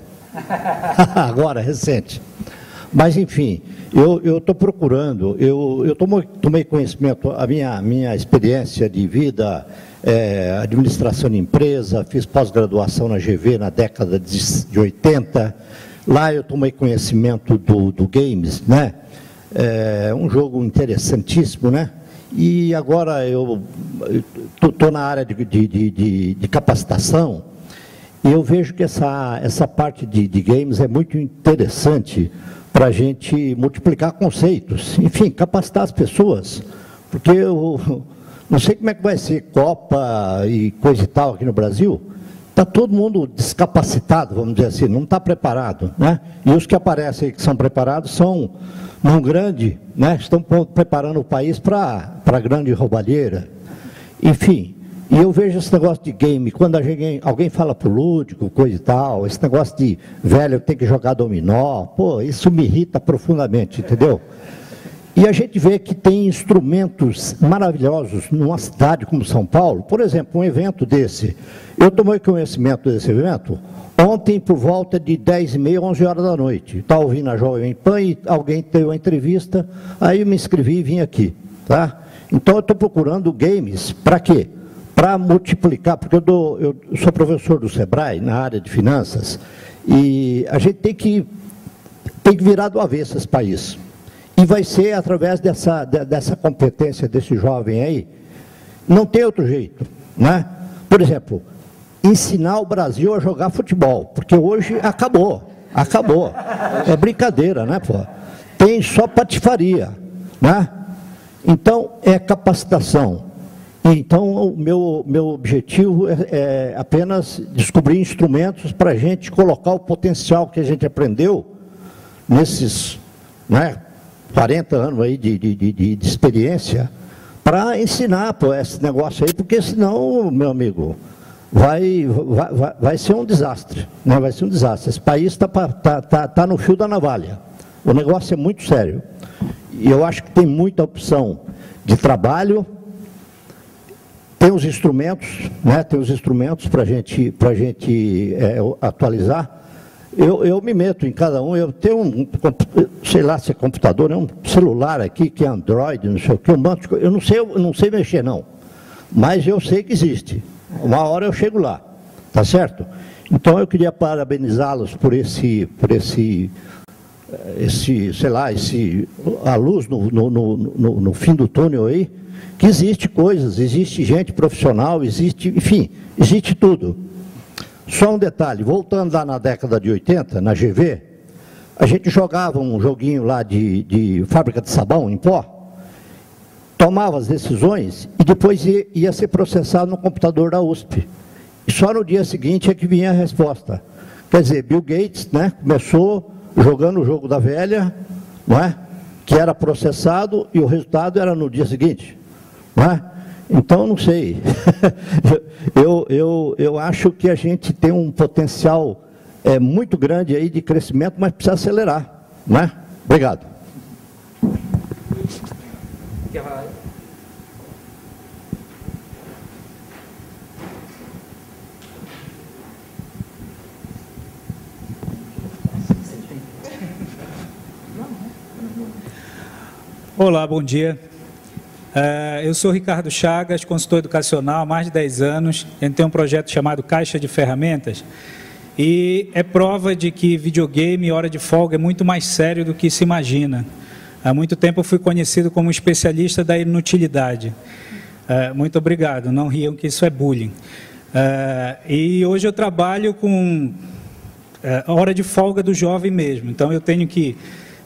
Agora, recente. Mas, enfim, eu estou procurando, eu tomei conhecimento, a minha experiência de vida, administração de empresa, fiz pós-graduação na GV na década de 80, lá eu tomei conhecimento do games, né? Um jogo interessantíssimo, né? E agora eu estou na área de capacitação, e eu vejo que essa parte de games é muito interessante para a gente multiplicar conceitos, enfim, capacitar as pessoas, porque eu não sei como é que vai ser Copa e coisa e tal aqui no Brasil, está todo mundo descapacitado, vamos dizer assim, não está preparado, né? E os que aparecem que são preparados são num grande, né? Estão preparando o país para a grande roubalheira, enfim. E eu vejo esse negócio de game, quando alguém fala pro lúdico, coisa e tal, esse negócio de velho que tem que jogar dominó, pô, isso me irrita profundamente, entendeu? E a gente vê que tem instrumentos maravilhosos numa cidade como São Paulo, por exemplo, um evento desse. Eu tomei conhecimento desse evento ontem por volta de 10h30, 11 horas da noite. Estava ouvindo a Jovem Pan e alguém teve uma entrevista, aí eu me inscrevi e vim aqui, tá? Então eu estou procurando games, para quê? Para multiplicar, porque eu sou professor do Sebrae, na área de finanças, e a gente tem que virar do avesso esse país. E vai ser através dessa competência desse jovem aí, não tem outro jeito, né? Por exemplo, ensinar o Brasil a jogar futebol, porque hoje acabou, é brincadeira, né, pô? Tem só patifaria, né? Então, é capacitação. Então, o meu objetivo é apenas descobrir instrumentos para a gente colocar o potencial que a gente aprendeu nesses, né, 40 anos aí de experiência, para ensinar pô, esse negócio aí, porque senão, meu amigo, vai ser um desastre, né? Vai ser um desastre. Esse país tá no fio da navalha. O negócio é muito sério. E eu acho que tem muita opção de trabalho. Tem os instrumentos, né? Tem os instrumentos para a gente atualizar. Eu me meto em cada um, eu tenho sei lá se é computador, é um celular aqui que é Android, não sei o que, eu não sei mexer não, mas eu sei que existe. Uma hora eu chego lá, tá certo? Então eu queria parabenizá-los por a luz no fim do túnel aí, que existe coisas, existe gente profissional, existe, enfim, existe tudo. Só um detalhe, voltando lá na década de 80, na GV, a gente jogava um joguinho lá de fábrica de sabão em pó, tomava as decisões e depois ia ser processado no computador da USP. E só no dia seguinte é que vinha a resposta. Quer dizer, Bill Gates, né, começou jogando o jogo da velha, não é? Que era processado e o resultado era no dia seguinte. Não é? Então, não sei. eu acho que a gente tem um potencial muito grande aí de crescimento, mas precisa acelerar. Não é? Obrigado. Olá, bom dia. Eu sou Ricardo Chagas, consultor educacional há mais de 10 anos. A gente tem um projeto chamado Caixa de Ferramentas e é prova de que videogame e hora de folga é muito mais sério do que se imagina. Há muito tempo eu fui conhecido como especialista da inutilidade. Muito obrigado, não riam que isso é bullying. E hoje eu trabalho com hora de folga do jovem mesmo. Então eu tenho que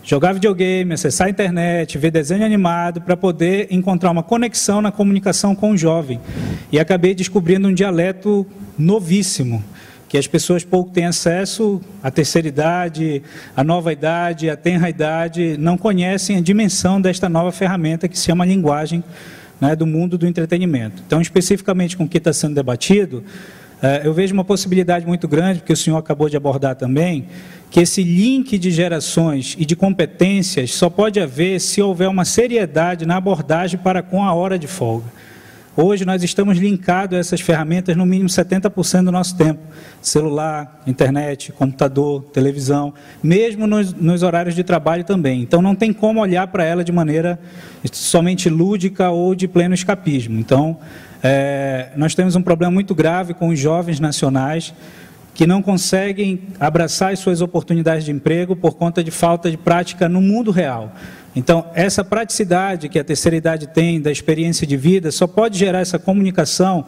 jogar videogame, acessar a internet, ver desenho animado para poder encontrar uma conexão na comunicação com o jovem. E acabei descobrindo um dialeto novíssimo, que as pessoas pouco têm acesso, a terceira idade, a nova idade, a tenra idade, não conhecem a dimensão desta nova ferramenta que se chama linguagem, né, do mundo do entretenimento. Então, especificamente com o que está sendo debatido, eu vejo uma possibilidade muito grande, porque o senhor acabou de abordar também, que esse link de gerações e de competências só pode haver se houver uma seriedade na abordagem para com a hora de folga. Hoje nós estamos linkados a essas ferramentas no mínimo 70% do nosso tempo. Celular, internet, computador, televisão, mesmo nos horários de trabalho também. Então não tem como olhar para ela de maneira somente lúdica ou de pleno escapismo. Então nós temos um problema muito grave com os jovens nacionais que não conseguem abraçar as suas oportunidades de emprego por conta de falta de prática no mundo real. Então, essa praticidade que a terceira idade tem, da experiência de vida, só pode gerar essa comunicação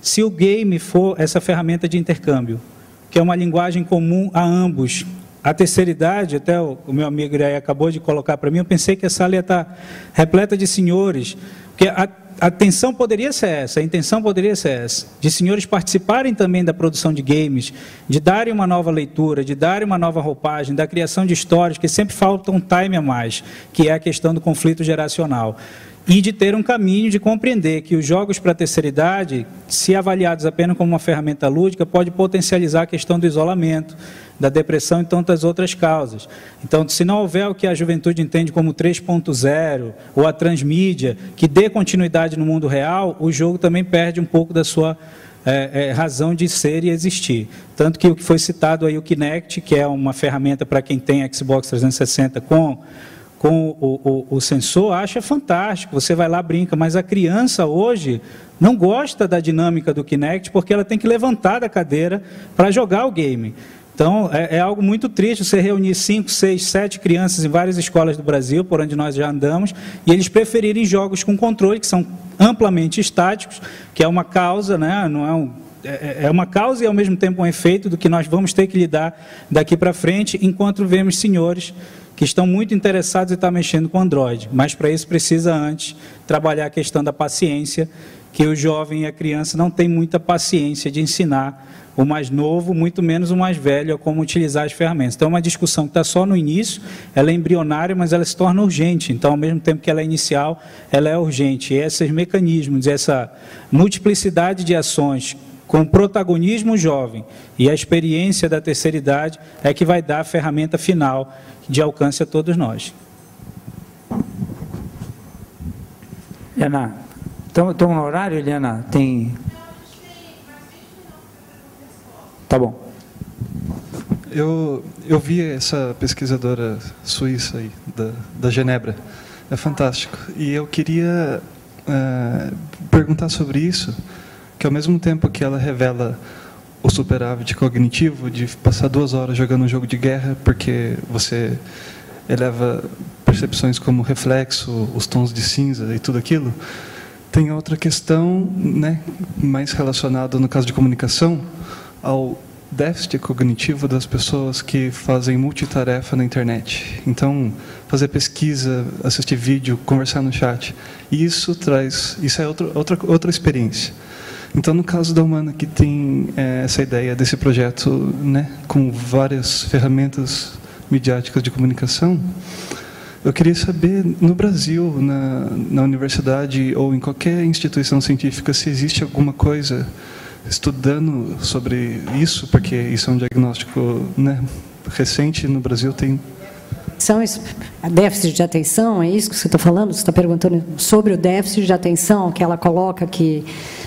se o game for essa ferramenta de intercâmbio, que é uma linguagem comum a ambos. A terceira idade, até o meu amigo Iraí acabou de colocar para mim, eu pensei que a sala ia estar repleta de senhores, porque a intenção poderia ser essa, de senhores participarem também da produção de games, de darem uma nova leitura, de darem uma nova roupagem, da criação de histórias, que sempre falta um time a mais, que é a questão do conflito geracional. E de ter um caminho de compreender que os jogos para a terceira idade, se avaliados apenas como uma ferramenta lúdica, pode potencializar a questão do isolamento, da depressão e tantas outras causas. Então, se não houver o que a juventude entende como 3.0 ou a transmídia, que dê continuidade no mundo real, o jogo também perde um pouco da sua razão de ser e existir. Tanto que o que foi citado aí, o Kinect, que é uma ferramenta para quem tem Xbox 360 com o sensor, acha fantástico, você vai lá, brinca, mas a criança hoje não gosta da dinâmica do Kinect porque ela tem que levantar da cadeira para jogar o game. Então, é algo muito triste você reunir 5, 6, 7 crianças em várias escolas do Brasil, por onde nós já andamos, e eles preferirem jogos com controle, que são amplamente estáticos, que é uma causa, né? Não é uma causa e, ao mesmo tempo, um efeito do que nós vamos ter que lidar daqui para frente, enquanto vemos senhores que estão muito interessados em estar mexendo com Android. Mas, para isso, precisa antes trabalhar a questão da paciência, que o jovem e a criança não têm muita paciência de ensinar o mais novo, muito menos o mais velho, a como utilizar as ferramentas. Então, é uma discussão que está só no início, ela é embrionária, mas ela se torna urgente. Então, ao mesmo tempo que ela é inicial, ela é urgente. E esses mecanismos, essa multiplicidade de ações com o protagonismo jovem e a experiência da terceira idade é que vai dar a ferramenta final de alcance a todos nós. Eliana, estamos no horário, Eliana? Tem... Tá bom. Eu vi essa pesquisadora suíça aí, da Genebra. É fantástico. E eu queria perguntar sobre isso, que ao mesmo tempo que ela revela o superávit cognitivo de passar 2 horas jogando um jogo de guerra, porque você eleva percepções como reflexo, os tons de cinza e tudo aquilo, tem outra questão, né, mais relacionada, no caso de comunicação, ao déficit cognitivo das pessoas que fazem multitarefa na internet. Então, fazer pesquisa, assistir vídeo, conversar no chat. E isso é outra experiência. Então, no caso da Humana, que tem essa ideia desse projeto, né, com várias ferramentas midiáticas de comunicação, eu queria saber, no Brasil, na universidade ou em qualquer instituição científica, se existe alguma coisa estudando sobre isso, porque isso é um diagnóstico, né, recente no Brasil. Tem déficit de atenção, é isso que você está falando? Você está perguntando sobre o déficit de atenção que ela coloca aqui.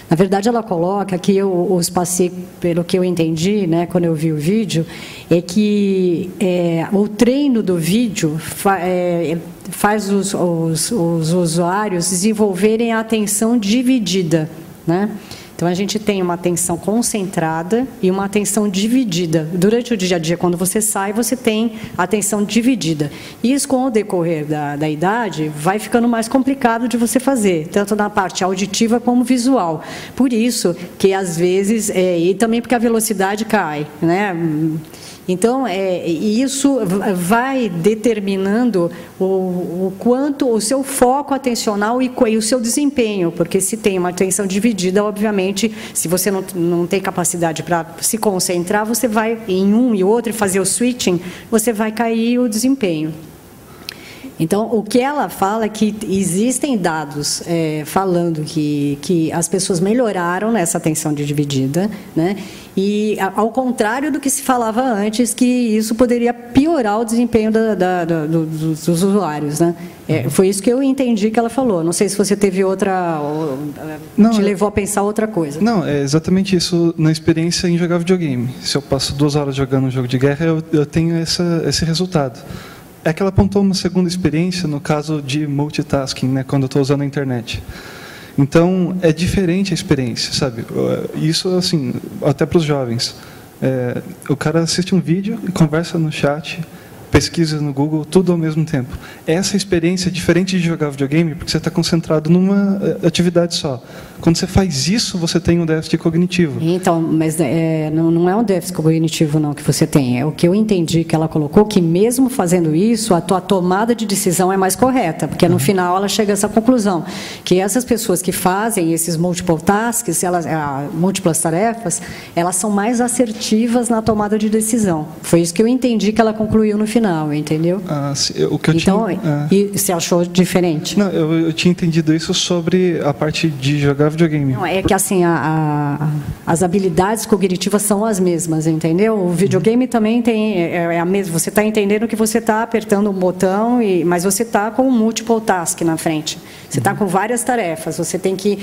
Na verdade, ela coloca que os pacientes, pelo que eu entendi, né, quando eu vi o vídeo, é que o treino do vídeo faz os usuários desenvolverem a atenção dividida, né? Então, a gente tem uma atenção concentrada e uma atenção dividida. Durante o dia a dia, quando você sai, você tem atenção dividida. Isso, com o decorrer da idade, vai ficando mais complicado de você fazer, tanto na parte auditiva como visual. Por isso que, às vezes, e também porque a velocidade cai, né? Então, isso vai determinando o quanto o seu foco atencional e o seu desempenho, porque se tem uma atenção dividida, obviamente, se você não tem capacidade para se concentrar, você vai em um e outro e fazer o switching, você vai cair o desempenho. Então, o que ela fala é que existem dados falando que as pessoas melhoraram nessa atenção dividida, né? E, ao contrário do que se falava antes, que isso poderia piorar o desempenho dos usuários, né? Foi isso que eu entendi que ela falou. Não sei se você teve te levou a pensar outra coisa. Não, é exatamente isso na experiência em jogar videogame. Se eu passo 2 horas jogando um jogo de guerra, eu tenho esse resultado. É que ela apontou uma segunda experiência no caso de multitasking, né, quando eu estou usando a internet. Então, é diferente a experiência, sabe? Isso, assim, até para os jovens. O cara assiste um vídeo e conversa no chat, pesquisa no Google, tudo ao mesmo tempo. Essa experiência é diferente de jogar videogame, porque você está concentrado numa atividade só. Quando você faz isso, você tem um déficit cognitivo. Então, mas não é um déficit cognitivo não que você tem. É o que eu entendi que ela colocou, que mesmo fazendo isso, a tua tomada de decisão é mais correta, porque no final ela chega a essa conclusão, que essas pessoas que fazem esses multiple tasks, múltiplas tarefas, elas são mais assertivas na tomada de decisão. Foi isso que eu entendi que ela concluiu no final, entendeu? O que eu e você achou diferente? Não, eu tinha entendido isso sobre a parte de jogar videogame. Não, é que assim, as habilidades cognitivas são as mesmas, entendeu? O videogame também tem a mesma. Você está entendendo que você está apertando um botão, mas você está com um multiple task na frente. Você está com várias tarefas. Você tem que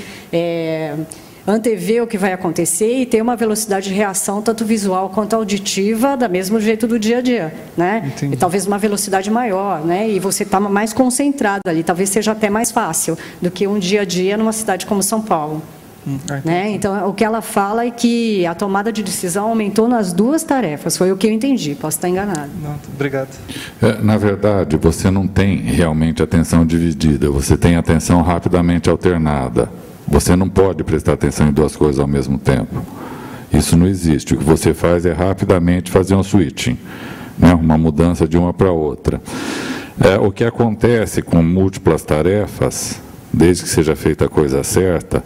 antever o que vai acontecer e ter uma velocidade de reação tanto visual quanto auditiva, da mesmo jeito do dia a dia, né? Entendi. E talvez uma velocidade maior, né? E você está mais concentrado ali, talvez seja até mais fácil do que um dia a dia numa cidade como São Paulo. Né? Então, o que ela fala é que a tomada de decisão aumentou nas 2 tarefas, foi o que eu entendi, posso estar enganado. Não, obrigado. Na verdade, você não tem realmente atenção dividida, você tem atenção rapidamente alternada. Você não pode prestar atenção em 2 coisas ao mesmo tempo. Isso não existe. O que você faz é rapidamente fazer um switching, né? Uma mudança de uma para outra. O que acontece com múltiplas tarefas, desde que seja feita a coisa certa,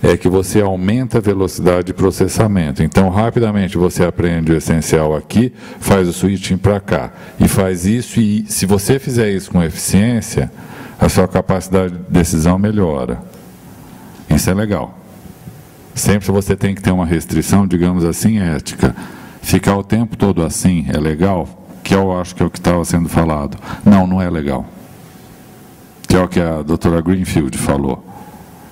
é que você aumenta a velocidade de processamento. Então, rapidamente você aprende o essencial aqui, faz o switching para cá, e faz isso, e se você fizer isso com eficiência, a sua capacidade de decisão melhora. Isso é legal. Sempre você tem que ter uma restrição, digamos assim, ética. Ficar o tempo todo assim é legal? Que eu acho que é o que estava sendo falado. Não, não é legal. Que é o que a doutora Greenfield falou.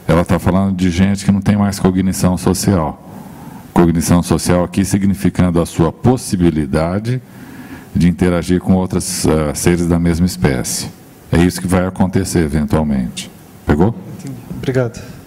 Ela está falando de gente que não tem mais cognição social. Cognição social aqui significando a sua possibilidade de interagir com outros seres da mesma espécie. É isso que vai acontecer eventualmente. Pegou? Entendi. Obrigado.